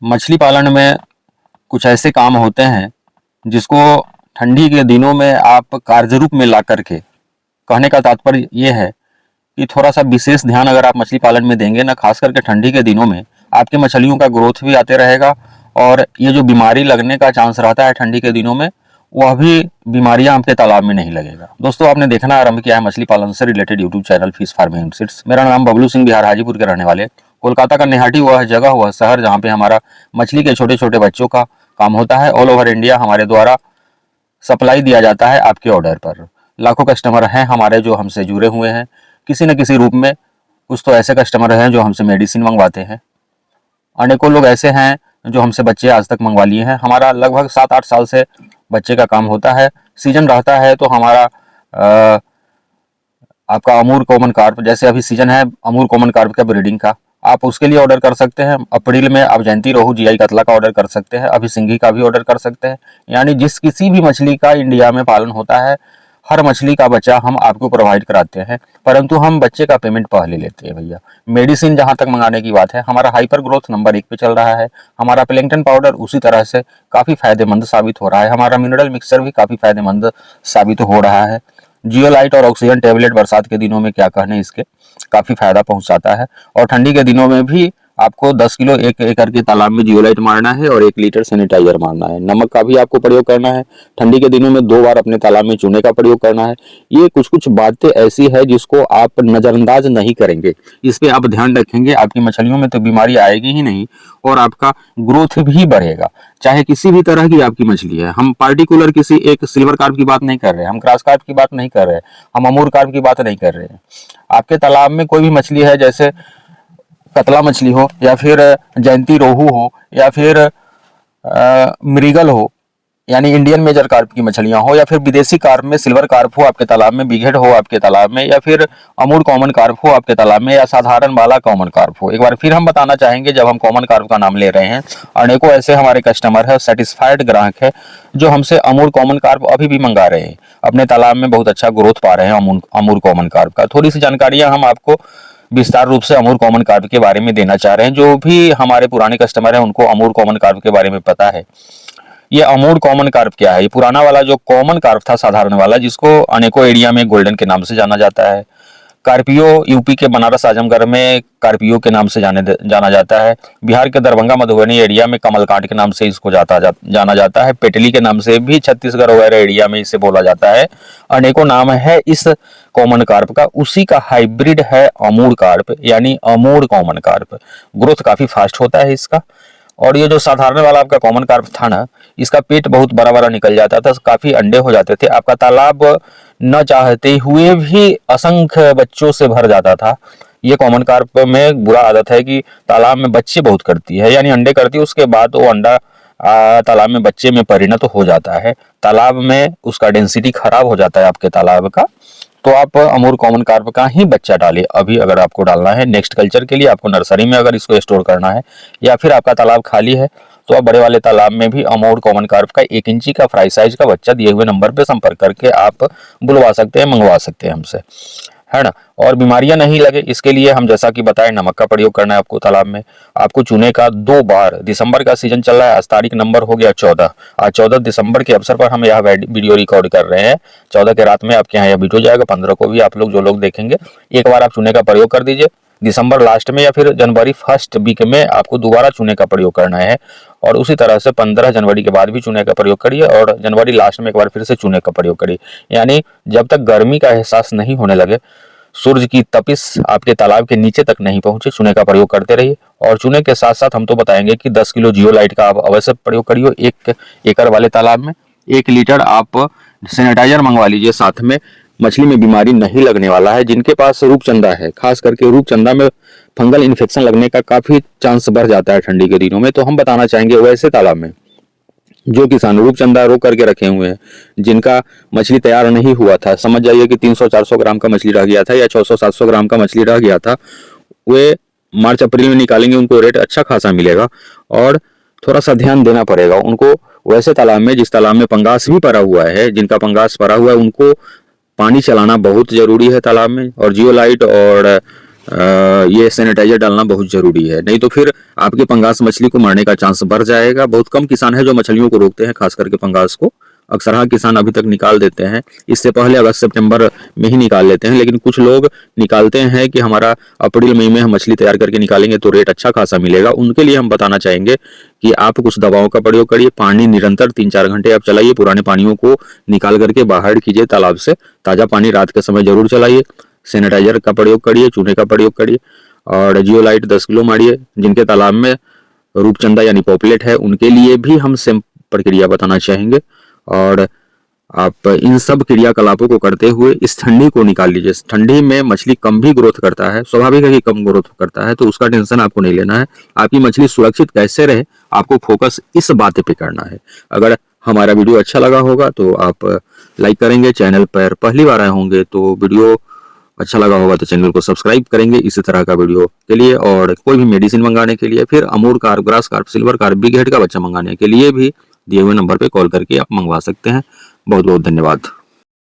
मछली पालन में कुछ ऐसे काम होते हैं जिसको ठंडी के दिनों में आप कार्य रूप में ला करके, कहने का तात्पर्य ये है कि थोड़ा सा विशेष ध्यान अगर आप मछली पालन में देंगे ना, खास करके ठंडी के दिनों में, आपके मछलियों का ग्रोथ भी आते रहेगा और ये जो बीमारी लगने का चांस रहता है ठंडी के दिनों में, वह भी बीमारियां आपके तालाब में नहीं लगेगा। दोस्तों, आपने देखना आरंभ किया है मछली पालन से related YouTube channel fish farming seeds. मेरा नाम बबलू सिंह, बिहार हाजीपुर के रहने वाले। कोलकाता का निहाटी वह जगह, वह शहर जहाँ पे हमारा मछली के छोटे छोटे बच्चों का काम होता है। ऑल ओवर इंडिया हमारे द्वारा सप्लाई दिया जाता है आपके ऑर्डर पर। लाखों कस्टमर हैं हमारे जो हमसे जुड़े हुए हैं किसी न किसी रूप में। कुछ तो ऐसे कस्टमर हैं जो हमसे मेडिसिन मंगवाते हैं, अनेकों लोग ऐसे हैं जो हमसे बच्चे आज तक मंगवा लिए हैं। हमारा लगभग 7-8 साल से बच्चे का काम होता है। सीजन रहता है तो हमारा आपका अमूर कॉमन कार्प, जैसे अभी सीजन है अमूर कॉमन कार्प का ब्रीडिंग का, आप उसके लिए ऑर्डर कर सकते हैं। अप्रैल में आप जयंती रोहू जीआई कतला का ऑर्डर कर सकते हैं। अभी सिंघी का भी ऑर्डर कर सकते हैं। यानी जिस किसी भी मछली का इंडिया में पालन होता है, हर मछली का बच्चा हम आपको प्रोवाइड कराते हैं, परंतु हम बच्चे का पेमेंट पहले लेते हैं भैया। मेडिसिन जहां तक मंगाने की बात है, हमारा हाइपर ग्रोथ नंबर 1 पे चल रहा है। हमारा प्लैंकटन पाउडर उसी तरह से काफ़ी फायदेमंद साबित हो रहा है। हमारा मिनरल मिक्सचर भी काफ़ी फायदेमंद साबित हो रहा है। जियोलाइट और ऑक्सीजन टेबलेट बरसात के दिनों में क्या कहने, इसके काफ़ी फायदा पहुंचाता है। और ठंडी के दिनों में भी आपको 10 किलो 1 एकड़ के तालाब में जियोलाइट मारना है और 1 लीटर सैनिटाइजर मारना है। नमक का भी आपको प्रयोग करना है। ठंडी के दिनों में 2 बार अपने तालाब में चूने का प्रयोग करना है। ये कुछ कुछ बातें ऐसी है जिसको आप नज़रअंदाज नहीं करेंगे, इस पे आप ध्यान रखेंगे, आपकी मछलियों में तो बीमारी आएगी ही नहीं और आपका ग्रोथ भी बढ़ेगा, चाहे किसी भी तरह की आपकी मछली है। हम पार्टिकुलर किसी एक सिल्वर कार्प की बात नहीं कर रहे हैं, हम ग्रास कार्प की बात नहीं कर रहे हैं, हम अमूर कार्प की बात नहीं कर रहे हैं। आपके तालाब में कोई भी मछली है, जैसे कतला मछली हो या फिर जयंती रोहू हो या फिर मृगल हो, यानी इंडियन मेजर कार्प की मछलियां हो, या फिर विदेशी कार्प में सिल्वर कार्प हो आपके तालाब में, बिघेड हो आपके तालाब में, या फिर अमूर कॉमन कार्प हो आपके तालाब में, या साधारण वाला कॉमन कार्प हो। एक बार फिर हम बताना चाहेंगे, जब हम कॉमन कार्प का नाम ले रहे हैं, अनेकों ऐसे हमारे कस्टमर है, सेटिस्फाइड ग्राहक है, जो हमसे अमूर कॉमन कार्प अभी भी मंगा रहे हैं। अपने तालाब में बहुत अच्छा ग्रोथ पा रहे हैं अमूर कॉमन कार्प का। थोड़ी सी जानकारियां हम आपको विस्तार रूप से अमूर कॉमन कार्प के बारे में देना चाह रहे हैं। जो भी हमारे पुराने कस्टमर हैं उनको अमूर कॉमन कार्प के बारे में पता है। ये अमूर कॉमन कार्प क्या है? ये पुराना वाला जो कॉमन कार्प था, साधारण वाला, जिसको अनेकों एरिया में गोल्डन के नाम से जाना जाता है। कार्पियो यूपी के बनारस आजमगढ़ में कार्पियो के नाम से जाना जाता है। बिहार के दरभंगा मधुबनी एरिया में कमलकांट के नाम से इसको जाना जाता है। पेटली के नाम से भी छत्तीसगढ़ वगैरह एरिया में इसे बोला जाता है। अनेकों नाम है इस कॉमन कार्प का, उसी का हाइब्रिड है अमूर कार्प, यानी अमूर कॉमन कार्प। ग्रोथ काफी फास्ट होता है इसका। और ये जो साधारण वाला आपका कॉमन कार्प था ना, इसका पेट बहुत बड़ा बड़ा निकल जाता था, काफी अंडे हो जाते थे, आपका तालाब न चाहते हुए भी असंख्य बच्चों से भर जाता था। ये कॉमन कार्प में बुरा आदत है कि तालाब में बच्चे बहुत करती है, यानी अंडे करती है, उसके बाद वो अंडा तालाब में बच्चे में परिणत हो जाता है, तालाब में उसका डेंसिटी खराब हो जाता है आपके तालाब का। तो आप अमूर कॉमन कार्प का ही बच्चा डालिए अभी, अगर आपको डालना है नेक्स्ट कल्चर के लिए, आपको नर्सरी में अगर इसको स्टोर करना है, या फिर आपका तालाब खाली है तो आप बड़े वाले तालाब में भी अमूर कॉमन कार्प का 1 इंची का फ्राई साइज का बच्चा दिए हुए नंबर पे संपर्क करके आप बुलवा सकते हैं, मंगवा सकते हैं हमसे, है ना। और बीमारियां नहीं लगे इसके लिए हम जैसा कि बताएं, नमक का प्रयोग करना है आपको तालाब में। आपको चूने का 2 बार, दिसंबर का सीजन चल रहा है, आज तारीख नंबर हो गया 14, आज 14 दिसंबर के अवसर पर हम यह वीडियो रिकॉर्ड कर रहे हैं। 14 के रात में आपके यहाँ यह वीडियो जाएगा, 15 को भी आप लोग जो लोग देखेंगे, एक बार आप चूने का प्रयोग कर दीजिए। दिसंबर लास्ट में या फिर जनवरी फर्स्ट वीक में आपको दोबारा चूने का प्रयोग करना है, और उसी तरह से 15 जनवरी के बाद भी चूने का प्रयोग करिए, और जनवरी लास्ट में एक बार फिर से चूने का प्रयोग करिए। यानी जब तक गर्मी का एहसास नहीं होने लगे, सूरज की तपिश आपके तालाब के नीचे तक नहीं पहुंचे, चूने का प्रयोग करते रहिए। और चूने के साथ साथ हम तो बताएंगे कि 10 किलो जियोलाइट का आप अवश्य प्रयोग करिए 1 एकड़ वाले तालाब में। 1 लीटर आप सैनिटाइजर मंगवा लीजिए साथ में, मछली में बीमारी नहीं लगने वाला है। जिनके पास रूपचंदा है, खास करके रूपचंदा में फंगल इन्फेक्शन लगने का काफी चांस बढ़ जाता है ठंडी के दिनों में, तो हम बताना चाहेंगे वैसे तालाब में जो किसान रूपचंदा रोक करके रखे हुए हैं, जिनका मछली तैयार नहीं हुआ था, समझ जाइए कि 300-400 ग्राम का मछली रह गया था या 600-700 ग्राम का मछली रह गया था, वे मार्च अप्रैल में निकालेंगे, उनको रेट अच्छा खासा मिलेगा। और थोड़ा सा ध्यान देना पड़ेगा उनको वैसे तालाब में जिस तालाब में पंगास भी पड़ा हुआ है, जिनका पंगास पड़ा हुआ है उनको पानी चलाना बहुत जरूरी है तालाब में। और जियोलाइट और ये सैनिटाइजर डालना बहुत जरूरी है, नहीं तो फिर आपके पंगास मछली को मरने का चांस बढ़ जाएगा। बहुत कम किसान है जो मछलियों को रोकते हैं, खास करके पंगास को। अक्सर हाँ किसान अभी तक निकाल देते हैं, इससे पहले अगस्त सितंबर में ही निकाल लेते हैं, लेकिन कुछ लोग निकालते हैं कि हमारा अप्रैल मई में हम मछली तैयार करके निकालेंगे तो रेट अच्छा खासा मिलेगा। उनके लिए हम बताना चाहेंगे कि आप कुछ दवाओं का प्रयोग करिए, पानी निरंतर 3-4 घंटे आप चलाइए, पुराने पानियों को निकाल करके बाहर कीजिए तालाब से, ताज़ा पानी रात के समय जरूर चलाइए, सैनिटाइजर का प्रयोग करिए, चूने का प्रयोग करिए, और जियोलाइट 10 किलो मारिए। जिनके तालाब में रूपचंदा यानी पॉपुलेट है उनके लिए भी हम सेम प्रक्रिया बताना चाहेंगे। और आप इन सब क्रियाकलापों को करते हुए इस ठंडी को निकाल लीजिए। ठंडी में मछली कम भी ग्रोथ करता है, स्वाभाविक है कि कम ग्रोथ करता है, तो उसका टेंशन आपको नहीं लेना है। आपकी मछली सुरक्षित कैसे रहे, आपको फोकस इस बात पे करना है। अगर हमारा वीडियो अच्छा लगा होगा तो आप लाइक करेंगे, चैनल पर पहली बार आए होंगे तो वीडियो अच्छा लगा होगा तो चैनल को सब्सक्राइब करेंगे इसी तरह का वीडियो के लिए। और कोई भी मेडिसिन मंगाने के लिए, फिर Amur carp, grass carp, silver carp, big head का बच्चा मंगाने के लिए भी दिए हुए नंबर पे कॉल करके आप मंगवा सकते हैं। बहुत बहुत धन्यवाद।